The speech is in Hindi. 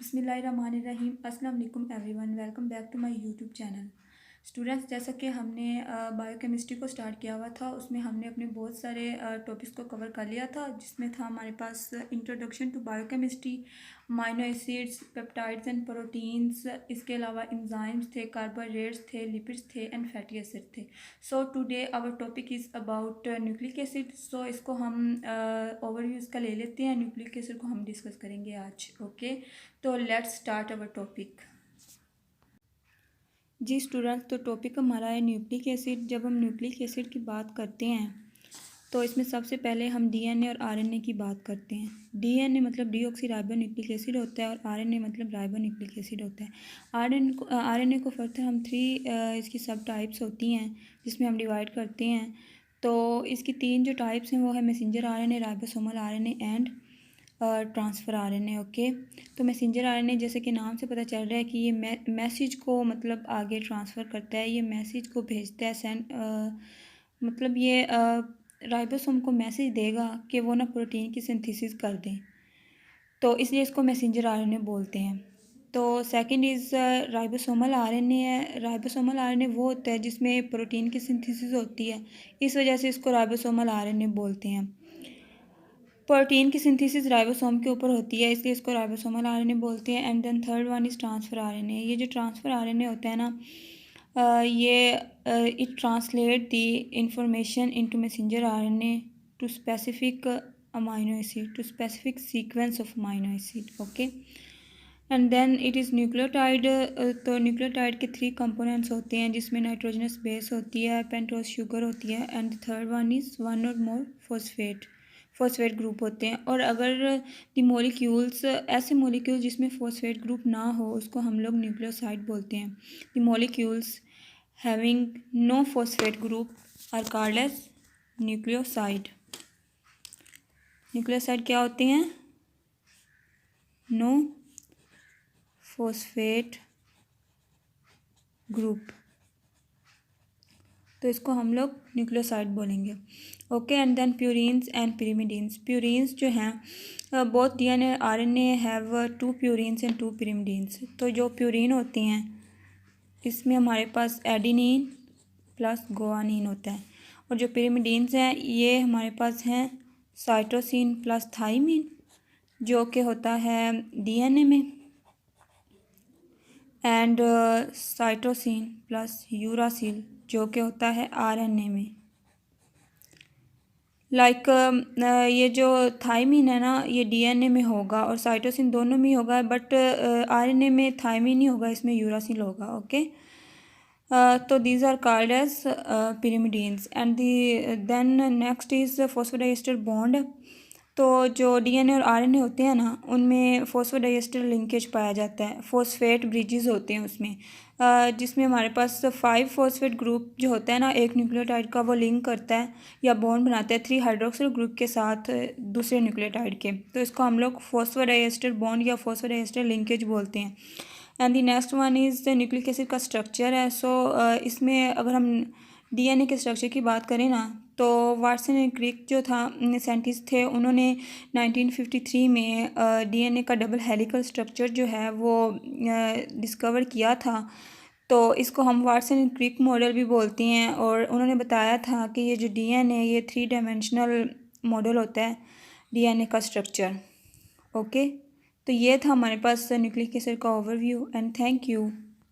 बिस्मिल्लाहिर्रहमानिर्रहीम। अस्सलाम वालेकुम everyone, welcome back to my YouTube channel. Students, जैसा कि हमने बायोकेमिस्ट्री को स्टार्ट किया हुआ था, उसमें हमने अपने बहुत सारे टॉपिक्स को कवर कर लिया था, जिसमें था हमारे पास introduction to biochemistry, amino acids, peptides and proteins, इसके अलावा एंजाइम्स थे, कार्बोहाइड्रेट्स थे, लिपिड्स थे एंड फैटी एसिड थे। So today our topic is about nucleic acid. So इसको हम ओवरव्यू इसका ले लेते हैं। न्यूक्लिक एसिड को हम डिस्कस करेंगे आज। ओके, तो लेट्स स्टार्ट अवर टॉपिक। जी स्टूडेंट्स, तो टॉपिक हमारा है न्यूक्लिक एसिड। जब हम न्यूक्लिक एसिड की बात करते हैं तो इसमें सबसे पहले हम डीएनए और आरएनए की बात करते हैं। डीएनए मतलब डीऑक्सी राइबोन्यूक्लिक एसिड होता है और आरएनए मतलब राइबोन्यूक्लिक एसिड होता है। आरएनए को फर्दर हम इसकी सब टाइप्स होती हैं जिसमें हम डिवाइड करते हैं। तो इसकी 3 जो टाइप्स हैं वो है messenger RNA, ribosomal RNA and transfer RNA. Okay, तो मैसेंजर आरएनए जैसे कि नाम से पता चल रहा है कि ये मैसेज को मतलब आगे ट्रांसफ़र करता है, ये मैसेज को भेजता है, मतलब ये राइबोसोम को मैसेज देगा कि वो ना प्रोटीन की सिंथेसिस कर दें, तो इसलिए इसको मैसेंजर आरएनए बोलते हैं। तो सेकंड इज़ राइबोसोमल आरएनए है। राइबोसोमल आरएनए वो होता है जिसमें प्रोटीन की सिंथेसिस होती है, इस वजह से इसको राइबोसोमल आरएनए बोलते हैं। प्रोटीन की सिंथेसिस राइबोसोम के ऊपर होती है, इसलिए इसको राइबोसोमल आरएनए बोलते हैं। And then third one is transfer RNA. ये जो ट्रांसफ़र आरएनए होता है ना, it translate the information into messenger RNA to specific amino acid, to specific sequence of amino acid. Okay, and then it is nucleotide. तो न्यूक्लियोटाइड के 3 कंपोनेंट्स होते हैं, जिसमें नाइट्रोजनस बेस होती है, पेंटोज शुगर होती है, and third one is one और मोर फॉस्फेट ग्रुप होते हैं। और अगर दी मॉलिक्यूल्स, ऐसे मॉलिक्यूल्स जिसमें फॉस्फेट ग्रुप ना हो, उसको हम लोग न्यूक्लियोसाइड बोलते हैं। The molecules having no phosphate group are called as nucleoside. Nucleoside क्या होते हैं? नो फॉस्फेट ग्रुप, तो इसको हम लोग न्यूक्लियोसाइड बोलेंगे। Okay, and then purines and pyrimidines. Purines जो हैं both DNA RNA have 2 purines and 2 pyrimidines. तो जो प्यूरिन होती हैं इसमें हमारे पास एडिनिन प्लस गुआनिन होता है, और जो पिरिमिडीन्स हैं ये हमारे पास हैं साइटोसिन प्लस थाइमिन, जो कि होता है डीएनए में, एंड साइटोसिन प्लस यूरासिल, जो कि होता है आरएनए में। ये जो थाइमिन है ना, ये डीएनए में होगा और साइटोसिन दोनों में ही होगा, बट आरएनए में थाइमिन नहीं होगा, इसमें यूरासिल होगा। ओके, तो these are called as pyrimidines. And then next is phosphodiester bond. तो जो डीएनए और आरएनए होते हैं ना, उनमें फॉस्फोडाइएस्टर लिंकेज पाया जाता है, फॉस्फेट ब्रिजेस होते हैं उसमें, जिसमें हमारे पास 5 फॉस्फेट ग्रुप जो होता है ना एक न्यूक्लियोटाइड का, वो लिंक करता है या बॉन्ड बनाता है 3 हाइड्रोक्सिल ग्रुप के साथ दूसरे न्यूक्लियोटाइड के, तो इसको हम लोग फॉस्फोडाइएस्टर बॉन्ड या फॉस्फोडाइएस्टर लिंकेज बोलते हैं। And the next one is nucleic acid का स्ट्रक्चर है। सो इसमें अगर हम डीएनए के स्ट्रक्चर की बात करें ना, तो वाटसन एंड क्रिक जो था साइंटिस्ट थे, उन्होंने 1953 में डीएनए का डबल हेलिकल स्ट्रक्चर जो है वो डिस्कवर किया था। तो इसको हम वाटसन एंड क्रिक मॉडल भी बोलते हैं, और उन्होंने बताया था कि ये जो डीएनए ये 3 डायमेंशनल मॉडल होता है डीएनए का स्ट्रक्चर। ओके, तो ये था हमारे पास न्यूक्लिक एसिड का ओवरव्यू, एंड थैंक यू।